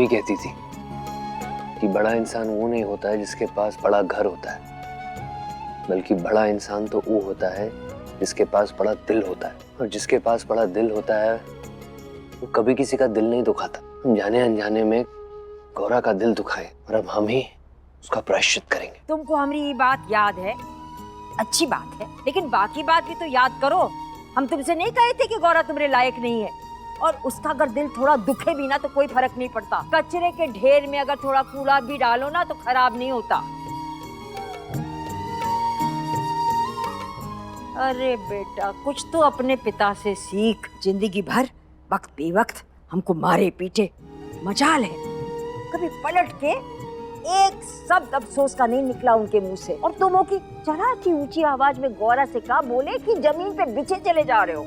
Mummy कहती थी कि बड़ा इंसान वो नहीं होता है जिसके पास बड़ा घर होता है, बल्कि बड़ा इंसान तो वो होता है जिसके पास बड़ा दिल होता है, और जिसके पास बड़ा दिल होता है वो कभी किसी का दिल नहीं दुखाता। हम जाने अनजाने में गौरा का दिल दुखाए और अब हम ही उसका प्रायश्चित करेंगे। तुमको हमारी ये बात याद है, अच्छी बात है, लेकिन बाकी बात भी तो याद करो। हम तुमसे नहीं कहे थे कि गौरा तुम्हारे लायक नहीं है, और उसका अगर दिल थोड़ा दुखे भी ना तो कोई फर्क नहीं पड़ता। कचरे के ढेर में अगर थोड़ा कूड़ा भी डालो ना तो खराब नहीं होता। अरे बेटा, कुछ तो अपने पिता से सीख। जिंदगी भर वक्त बेवक्त हमको मारे पीटे, मजाल है कभी पलट के एक शब्द अफसोस का नहीं निकला उनके मुंह से। और तुम हो कि जरा की ऊंची आवाज में गौरा से कहा बोले कि जमीन पे बिछे चले जा रहे हो।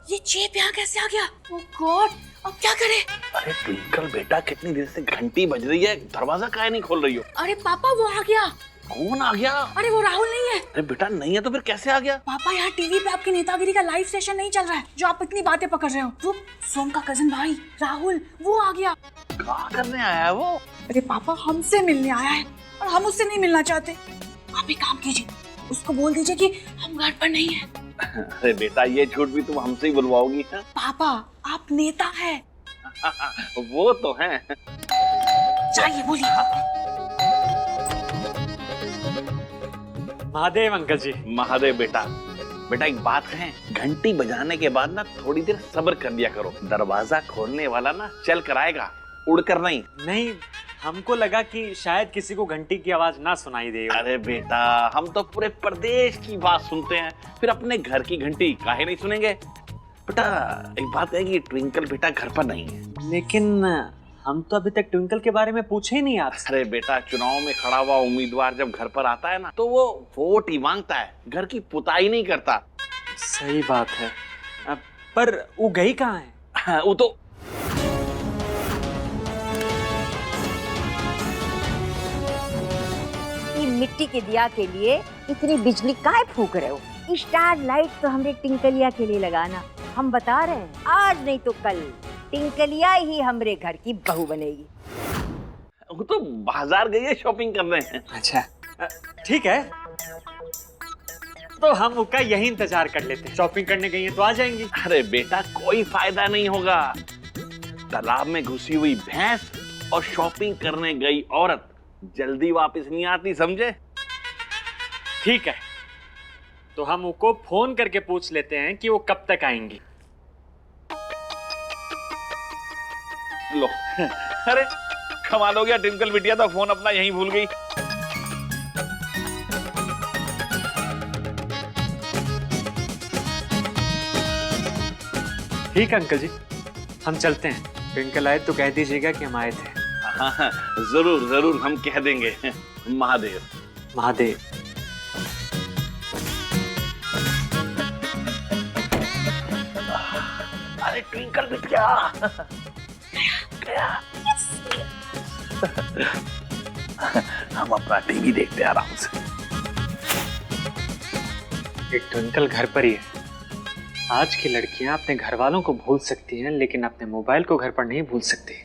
ये चेप यहाँ कैसे आ गया? ओह गॉड, अब क्या करें? अरे ट्विंकल बेटा, कितनी देर से घंटी बज रही है, दरवाजा काहे नहीं खोल रही हो? अरे पापा वो आ गया। कौन आ गया? अरे वो राहुल नहीं है। अरे बेटा नहीं है तो फिर कैसे आ गया? पापा यहाँ टीवी पे आपकी नेतागिरी का लाइव सेशन नहीं चल रहा है जो आप इतनी बातें पकड़ रहे हो। वो सोम का कजन भाई राहुल वो आ गया। क्या करने आया है वो? अरे पापा हमसे मिलने आया है और हम उससे नहीं मिलना चाहते। आप एक काम कीजिए, उसको बोल दीजिए कि हम घर पर नहीं है। अरे बेटा ये झूठ भी तुम हमसे ही बुलवाओगी? पापा आप नेता है। वो तो है। चाहिए बोलिए। महादेव अंकल जी। महादेव बेटा, बेटा एक बात कहें, घंटी बजाने के बाद ना थोड़ी देर सब्र कर लिया करो। दरवाजा खोलने वाला ना चल कर आएगा, उड़ कर नहीं। नहीं, हमको लगा कि शायद किसी को घंटी की आवाज ना सुनाई देगा। अरे बेटा, हम तो पूरे प्रदेश की बात सुनते हैं, फिर अपने घर की घंटी काहे नहीं सुनेंगे? बेटा एक बात कहें कि ट्विंकल बेटा घर पर नहीं है। लेकिन हम तो अभी तक ट्विंकल के बारे में पूछे ही नहीं आपसे। अरे बेटा, चुनाव में खड़ा हुआ उम्मीदवार जब घर पर आता है ना तो वो वोट ही मांगता है, घर की पुताई नहीं करता। सही बात है, पर वो गई कहाँ है? वो तो मिट्टी के दिया के लिए इतनी बिजली काहे फूक रहे हो? स्टार लाइट तो हमरे टिंकलिया के लिए लगाना। हम बता रहे हैं आज नहीं तो कल टिंकलिया ही हमरे घर की बहू बनेगी। वो तो बाजार गई है शॉपिंग करने। अच्छा ठीक है, तो हम उसका यही इंतजार कर लेते हैं। शॉपिंग करने गई है तो आ जाएंगी। अरे बेटा कोई फायदा नहीं होगा। तालाब में घुसी हुई भैंस और शॉपिंग करने गई औरत जल्दी वापस नहीं आती, समझे? ठीक है, तो हम उनको फोन करके पूछ लेते हैं कि वो कब तक आएंगी। लो अरे कमाल हो गया, टिंकल बिटिया तो फोन अपना यहीं भूल गई। ठीक है अंकल जी, हम चलते हैं। ट्विंकल आए तो कह दीजिएगा कि हम आए थे। हाँ जरूर जरूर, हम कह देंगे। महादेव। महादेव। अरे ट्विंकल बिटिया गया। हम अपना टीवी देखते हैं आराम से। एक ट्विंकल घर पर ही है। आज की लड़कियां अपने घर वालों को भूल सकती हैं, लेकिन अपने मोबाइल को घर पर नहीं भूल सकती।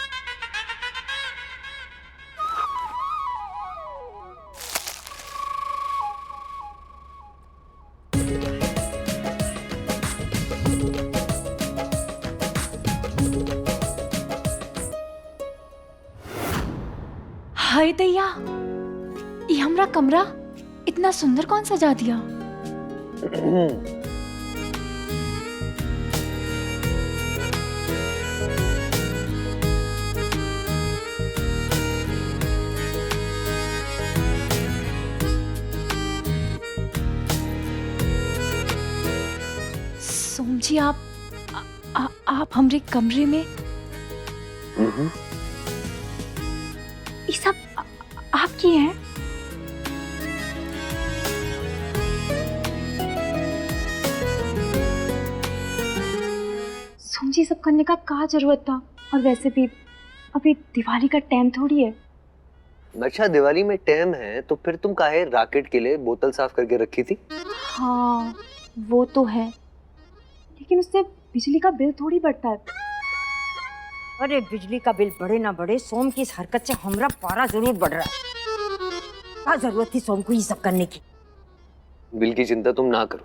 हाय दैया, ये हमरा कमरा इतना सुंदर कौन सजा दिया? सोम जी, आप हमरे कमरे में ये सब आपकी है? सोम जी, सब करने का क्या जरूरत था? और वैसे भी अभी दिवाली का टाइम थोड़ी है। अच्छा, दिवाली में टाइम है तो फिर तुम काहे रॉकेट के लिए बोतल साफ करके रखी थी? हाँ वो तो है, लेकिन उससे बिजली का बिल थोड़ी बढ़ता है। अरे बिजली का बिल बढ़े ना बढ़े, सोम की इस हरकत से हमरा पारा जरूर बढ़ रहा है। क्या जरूरत थी सोम को ये सब करने की? बिल की चिंता तुम ना करो,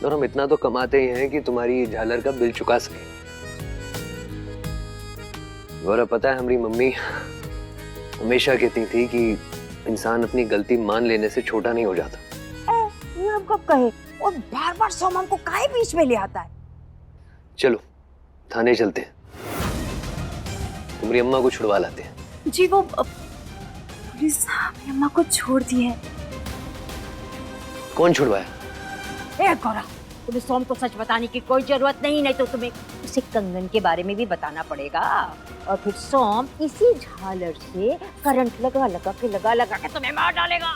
और हम इतना तो कमाते ही हैं कि तुम्हारी झालर का बिल चुका सके। गौरव, पता है हमारी मम्मी हमेशा कहती थी कि इंसान अपनी गलती मान लेने से छोटा नहीं हो जाता। ये हम कब कहे? और बार बार सोम हमको काहे बीच में ले आता है? चलो थाने चलते हैं, तुम्हारी अम्मा को छुड़वा लाते हैं। जी वो पुलिस मेरी अम्मा को छोड़ दी है। कौन छुड़वाया? ए गौरा, तुम्हें सोम को सच बताने की कोई जरूरत नहीं तो तुम्हें उसे कंगन के बारे में भी बताना पड़ेगा, और फिर सोम इसी झालर से करंट लगा के तुम्हें मार डालेगा।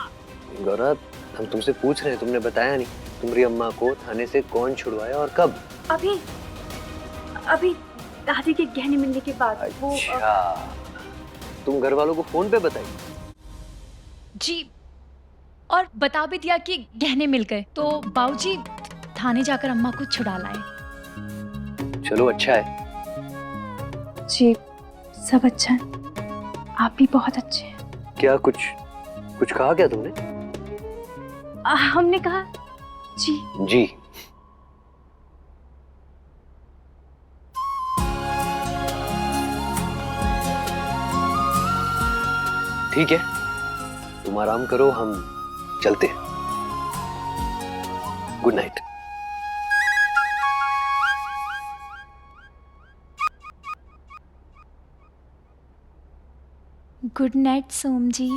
गौरव, हम तुमसे पूछ रहे हैं, तुमने बताया नहीं। तुम्हारी अम्मा को थाने से कौन छुड़वाया और कब? अभी दादी के गहने मिलने के बाद। अच्छा, तुम घर वालों को फोन पे बताई? जी, और बता भी दिया कि गहने मिल गए, तो बाबूजी थाने जाकर अम्मा को छुड़ा लाए। चलो अच्छा है। जी सब अच्छा है, आप भी बहुत अच्छे हैं। क्या कुछ कहा क्या तुमने? हमने कहा जी। जी। ठीक है, तुम आराम करो, हम चलते हैं। Good night. गुड नाइट सोम जी।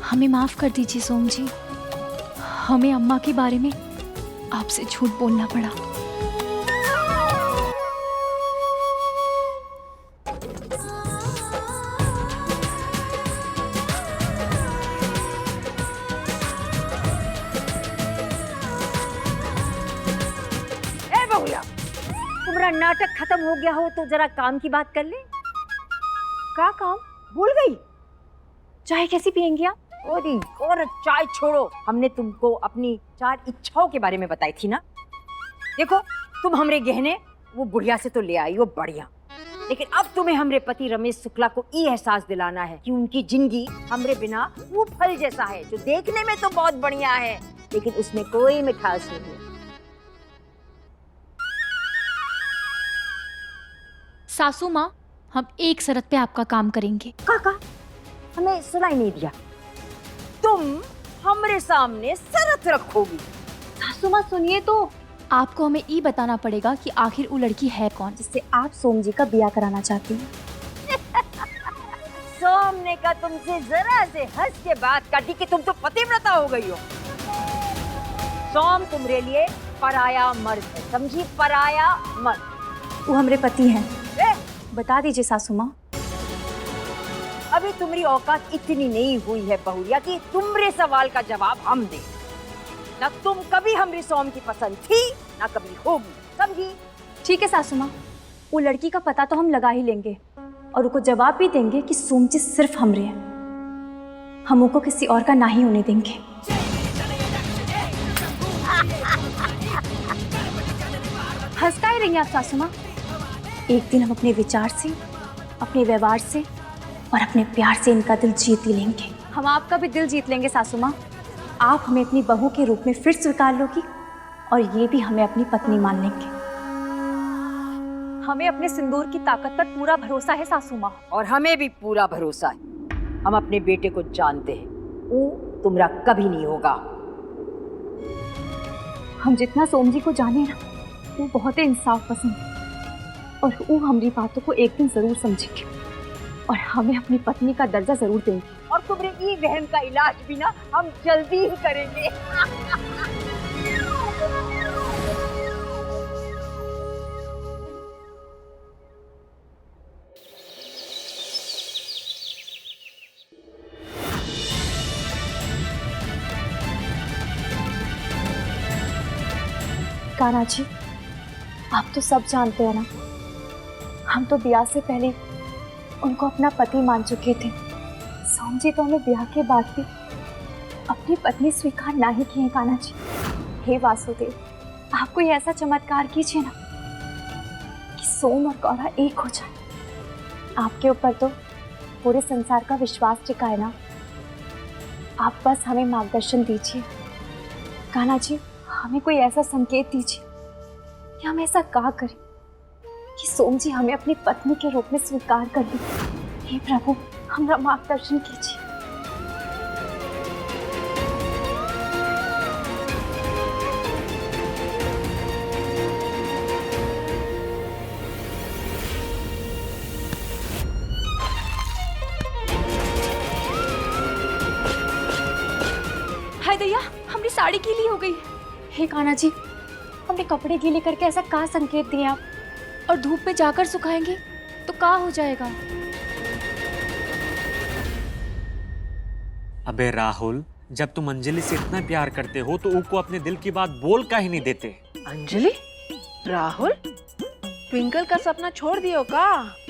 हमें माफ कर दीजिए सोम जी, हमें अम्मा के बारे में आपसे झूठ बोलना पड़ा। ए बहुया, तुम्हारा नाटक खत्म हो गया हो तो जरा काम की बात कर ले। क्या काम? भूल गई? चाय कैसी पियेंगी आप? और चाय छोड़ो, हमने तुमको अपनी 4 इच्छाओं के बारे में बताई थी ना। देखो, तुम हमरे गहने वो बुढ़िया से तो ले आई हो, बढ़िया, लेकिन अब तुम्हें हमरे पति रमेश शुक्ला को ये एहसास दिलाना है कि उनकी जिंदगी हमरे बिना वो फल जैसा है जो देखने में तो बहुत बढ़िया है लेकिन उसमें कोई मिठास नहीं है। सासू माँ, हम एक शर्त पे आपका काम करेंगे। काका, हमें सुनाई नहीं दिया। तुम हमरे सामने शरत रखोगी? सासू माँ सुनिए तो, आपको हमें ये बताना पड़ेगा कि आखिर वो लड़की है कौन जिससे आप सोम जी का ब्याह कराना चाहती हैं। सोम ने का तुमसे जरा से हंस के बात काटी कि तुम तो पतिव्रता हो गई हो। सोम तुम्हारे लिए पराया मर्द है, समझी? पराया मर्द। वो हमारे पति हैं। ए, बता दीजिए सासू माँ। अभी तुम्हारी औकात इतनी नहीं हुई है बहुरिया कि तुम्हारे सवाल का जवाब हम दें। ना तुम कभी हमारी सोम की पसंद थी ना कभी होगी, समझी? ठीक है सासू माँ, वो लड़की का पता तो हम लगा ही लेंगे और उनको जवाब भी देंगे कि सोम जी सिर्फ हमरे हैं, हम उनको किसी और का ना ही होने देंगे। हंस का ही रही आप सासू माँ। एक दिन हम अपने विचार से, अपने व्यवहार से और अपने प्यार से इनका दिल जीत ही लेंगे। हम आपका भी दिल जीत लेंगे सासू माँ। आप हमें अपनी बहू के रूप में फिर स्वीकार लोगी और ये भी हमें अपनी पत्नी मान लेंगे। हमें अपने सिंदूर की ताकत पर पूरा भरोसा है सासू माँ। और हमें भी पूरा भरोसा है। हम अपने बेटे को जानते हैं, वो तुम्हारा कभी नहीं होगा। हम जितना सोम जी को जाने ना, वो बहुत ही इंसाफ पसंद है और वो हमारी बातों को एक दिन जरूर समझेंगे और हमें अपनी पत्नी का दर्जा जरूर देंगे। और तुम्हारे ये वहम का इलाज भी ना हम जल्दी ही करेंगे। कान्हा जी, आप तो सब जानते हैं ना, हम तो ब्याह से पहले उनको अपना पति मान चुके थे। सोम जी तो हमें ब्याह के बाद भी अपनी पत्नी स्वीकार ना ही किए कान्हा जी। हे वासुदेव, आप कोई ऐसा चमत्कार कीजिए ना कि सोम और गौरा एक हो जाए। आपके ऊपर तो पूरे संसार का विश्वास टिका है ना। आप बस हमें मार्गदर्शन दीजिए कान्हा जी, हमें कोई ऐसा संकेत दीजिए कि हम ऐसा क्या करें कि सोम जी हमें अपनी पत्नी के रूप में स्वीकार कर ले। हे प्रभु, हमारा मार्गदर्शन कीजिए। हाय दैया, हमारी साड़ी गीली हो गई। हे कान्हा जी, हमने कपड़े गीले करके ऐसा क्या संकेत दिए आप? और धूप में जाकर सुखाएंगे तो क्या हो जाएगा? अबे राहुल, जब तुम अंजलि से इतना प्यार करते हो तो उसको अपने दिल की बात बोल का ही नहीं देते। अंजलि? राहुल? ट्विंकल का सपना छोड़ दियो का?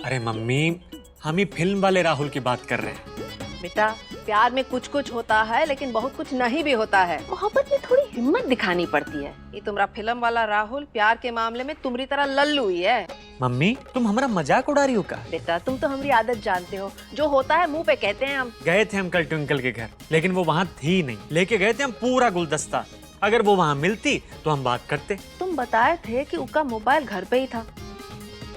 अरे मम्मी, हम ही फिल्म वाले राहुल की बात कर रहे हैं। बेटा, प्यार में कुछ कुछ होता है लेकिन बहुत कुछ नहीं भी होता है। मोहब्बत में थोड़ी हिम्मत दिखानी पड़ती है। ये तुम्हारा फिल्म वाला राहुल प्यार के मामले में तुम्हारी तरह लल्लू ही है। मम्मी, तुम हमारा मजाक उड़ा रही हो का? बेटा, तुम तो हमारी आदत जानते हो, जो होता है मुंह पे कहते हैं हम। गए थे हम कल ट्विंकल के घर, लेकिन वो वहाँ थी नहीं। लेके गए थे हम पूरा गुलदस्ता। अगर वो वहाँ मिलती तो हम बात करते। तुम बताए थे कि उसका मोबाइल घर पे ही था।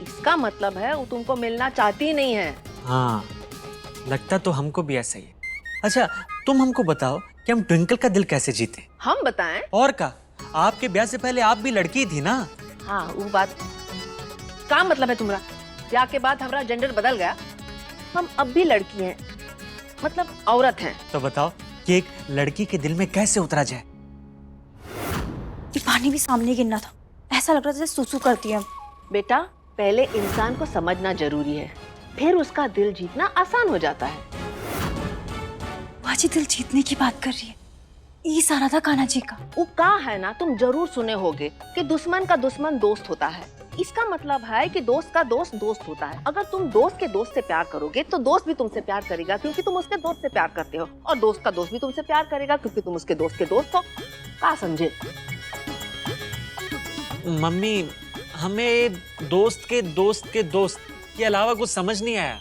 इसका मतलब है वो तुमको मिलना चाहती ही नहीं है। हाँ, लगता तो हमको भी ऐसा ही है। अच्छा, तुम हमको बताओ कि हम ट्विंकल का दिल कैसे जीते? हम बताएं? और का, आपके ब्याह से पहले आप भी लड़की थी ना। हाँ, वो बात का मतलब है तुम्हारा? ब्याह के बाद हमारा जेंडर बदल गया, हम अब भी लड़की हैं, मतलब औरत हैं। तो बताओ कि एक लड़की के दिल में कैसे उतरा जाए? ये पानी भी सामने गिरना था, ऐसा लग रहा था जैसे सुसु करती है। बेटा, पहले इंसान को समझना जरूरी है, फिर उसका दिल जीतना आसान हो जाता है। बाजी दिल जीतने की बात कर रही है, ये सारा था कान्हा जी का। वो कहा है ना, तुम जरूर सुने होगे कि दुश्मन का दुश्मन दोस्त होता है। इसका मतलब है कि दोस्त का दोस्त दोस्त होता है। अगर तुम दोस्त के दोस्त से प्यार करोगे तो दोस्त भी तुमसे प्यार करेगा क्योंकि तुम उसके दोस्त से प्यार करते हो, और दोस्त का दोस्त भी तुमसे प्यार करेगा क्योंकि तुम उसके दोस्त के दोस्त हो। क्या समझे? मम्मी, हमें दोस्त के दोस्त के अलावा कुछ समझ नहीं आया।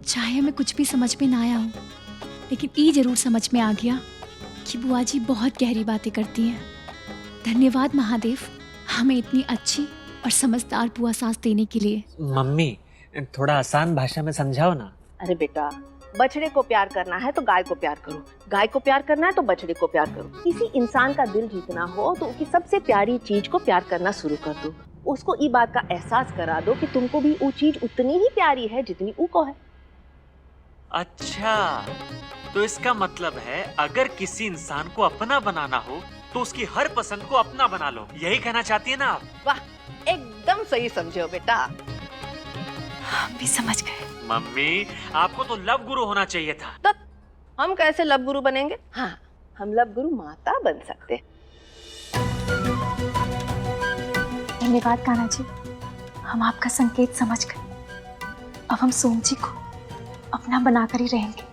चाहे हमें कुछ भी समझ में ना आया हो, लेकिन ये जरूर समझ में आ गया कि बुआ जी बहुत गहरी बातें करती हैं। धन्यवाद महादेव, हमें इतनी अच्छी और समझदार बुआ सास देने के लिए। मम्मी, थोड़ा आसान भाषा में समझाओ ना। अरे बेटा, बछड़े को प्यार करना है तो गाय को प्यार करो, गाय को प्यार करना है तो बछड़े को प्यार करो। किसी इंसान का दिल जीतना हो तो उसकी सबसे प्यारी चीज को प्यार करना शुरू कर दो। उसको ये बात का एहसास करा दो कि तुमको भी वो चीज उतनी ही प्यारी है जितनी उसको है। अच्छा, तो इसका मतलब है अगर किसी इंसान को अपना बनाना हो तो उसकी हर पसंद को अपना बना लो, यही कहना चाहती है ना आप? वाह, एकदम सही समझे हो बेटा। हम भी समझ गए। मम्मी, आपको तो लव गुरु होना चाहिए था। तब हम कैसे लव गुरु बनेंगे? हाँ, हम लव गुरु माता बन सकते हैं। धन्यवाद कान्हा जी, हम आपका संकेत समझ गए। अब हम सोम जी को अपना बनाकर ही रहेंगे।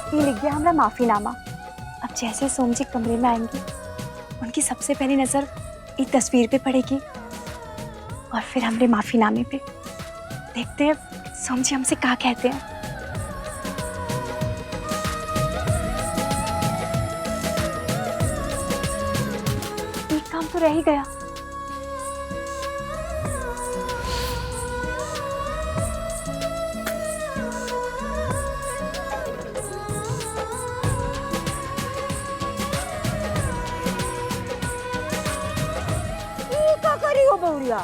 ये लिख गया हमारा माफीनामा। अब जैसे सोम जी कमरे में आएंगे, उनकी सबसे पहली नजर एक तस्वीर पे पड़ेगी और फिर हमारे माफीनामे पे। देखते हैं सोम जी हमसे क्या कहते हैं। एक काम तो रह ही गया। बहुरिया।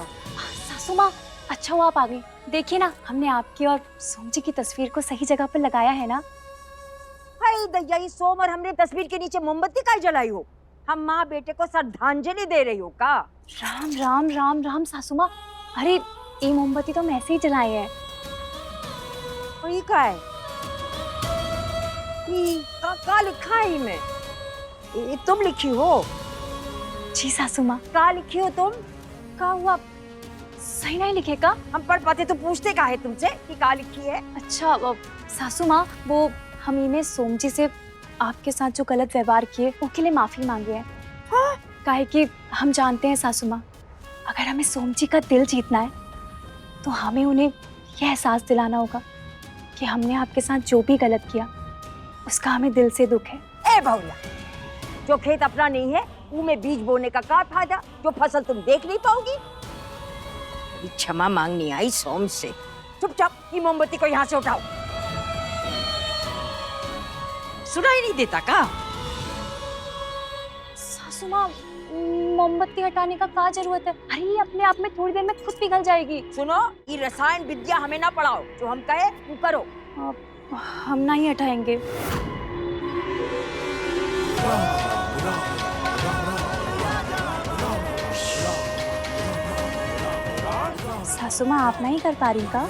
सासू माँ, अच्छा हुआ आप आ गई। देखिए ना, हमने आपकी और सोम जी की तस्वीर को सही जगह पर लगाया है ना। हाय दैया, ये सोम और हमने तस्वीर के नीचे मोमबत्ती काहे जलाई हो? हम माँ बेटे को श्रद्धांजलि दे रही हो का? राम राम राम राम सासू माँ, अरे ये मोमबत्ती तो हम ऐसे ही जलाए हैं। और ये का है? का लिखा है में? ये तुम लिखी हो? जी सासू माँ। का लिखी हो तुम? का हुआ, सही नहीं लिखे का? हम पढ़ पाते तो पूछते का है तुमसे कि का लिखी है? अच्छा सासू माँ, वो हम इन्हें सोम जी से आपके साथ जो गलत व्यवहार किए उसके लिए माफी मांगे हैं। हाँ? काहे कि हम जानते हैं सासू माँ, अगर हमें सोम जी का दिल जीतना है तो हमें उन्हें यह एहसास दिलाना होगा कि हमने आपके साथ जो भी गलत किया उसका हमें दिल से दुख है। ए बहुरिया, जो खेत अपना नहीं है उनमें बीज बोने का क्या फायदा, जो फसल तुम देख नहीं पाओगी? अभी क्षमा मांगनी आई सोम से। चुपचाप ये मोमबत्ती को यहाँ से उठाओ। सुनाई नहीं देता का? सासू माँ, मोमबत्ती हटाने का क्या जरूरत है? अरे ये अपने आप में थोड़ी देर में खुद पिघल जाएगी। सुनो, ये रसायन विद्या हमें ना पढ़ाओ, जो हम कहे वो करो। हम नहीं हटाएंगे। सासू माँ, आप नहीं कर पा रही का?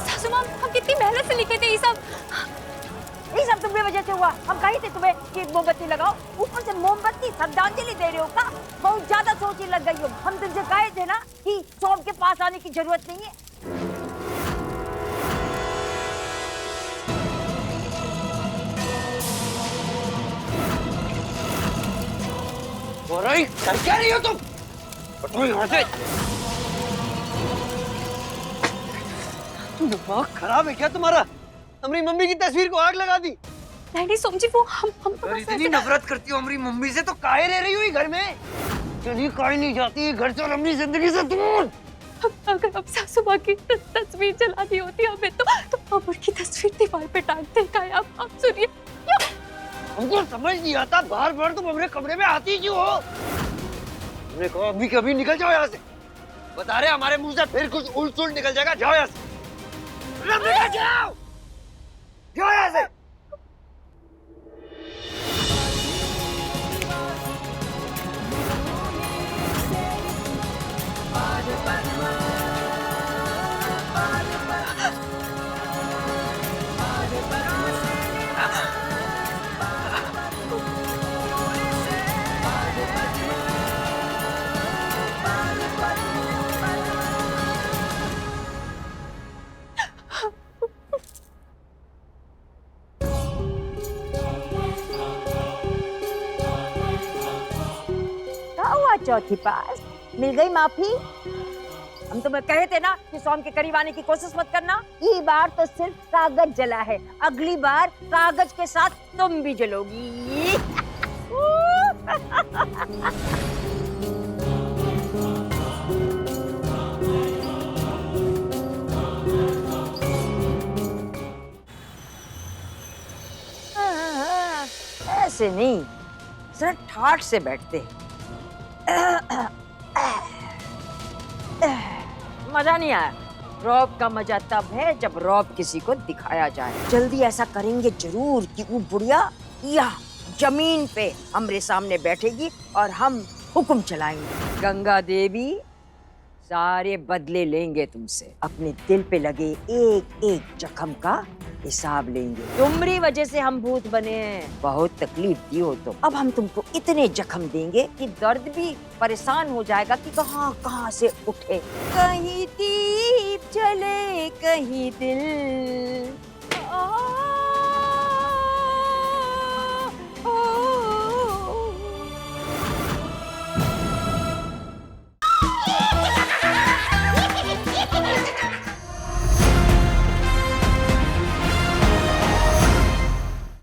सासू माँ, हम कितनी मेहनत से लिखे थे ये सब तुम्हारी वजह से हुआ। हम कही थे तुम्हें कि मोमबत्ती लगाओ, ऊपर से मोमबत्ती श्रद्धांजलि दे रहे हो का? बहुत ज्यादा सोची लग गई हो। हम तुमसे कहे थे ना कि सोम के पास आने की जरूरत नहीं है। कर क्या रही हो तुम? तुम यहाँ से। दिमाग खराब है क्या तुम्हारा? हमारी मम्मी की तस्वीर को आग लगा दी। नहीं सोम जी, वो हम अगर इतनी नफरत करती हो हमारी मम्मी से तो काहे रह रही हो ये घर में? चलिए काहे नहीं जाती है घर से और अपनी जिंदगी से दूर। अगर अब सासू माँ की तस्वीर जला दी होती हमें तो हम उनकी तस्वीर दीवार पे टांगते। आप सुनिए, हमको समझ नहीं आता बार बार तुम हमारे कमरे में आती क्यों हो? हमने कहा अभी कभी निकल जाओ यहाँ से। बता रहे हमारे मुंह से फिर कुछ उल्ट-सुल्ट निकल जाएगा। जाओ यहाँ से, निकल जाओ, जाओ यहाँ से। चौथी पास मिल गई माफी। हम तुम्हें कहे थे ना कि सोम के करीब आने की कोशिश मत करना। ये बार तो सिर्फ कागज जला है, अगली बार कागज के साथ तुम भी जलोगी। ऐसे नहीं, जरा ठाठ से बैठते। मजा नहीं आया। रौब का मजा तब है जब रौब किसी को दिखाया जाए। जल्दी ऐसा करेंगे जरूर कि वो बुढ़िया या जमीन पे हमारे सामने बैठेगी और हम हुक्म चलाएंगे। गंगा देवी सारे बदले लेंगे तुमसे। अपने दिल पे लगे एक एक जख्म का हिसाब लेंगे। तुम्हारी वजह से हम भूत बने हैं, बहुत तकलीफ दी हो तुम। अब हम तुमको इतने जख्म देंगे कि दर्द भी परेशान हो जाएगा कि कहाँ कहाँ से उठे। कहीं दीप जले कहीं दिल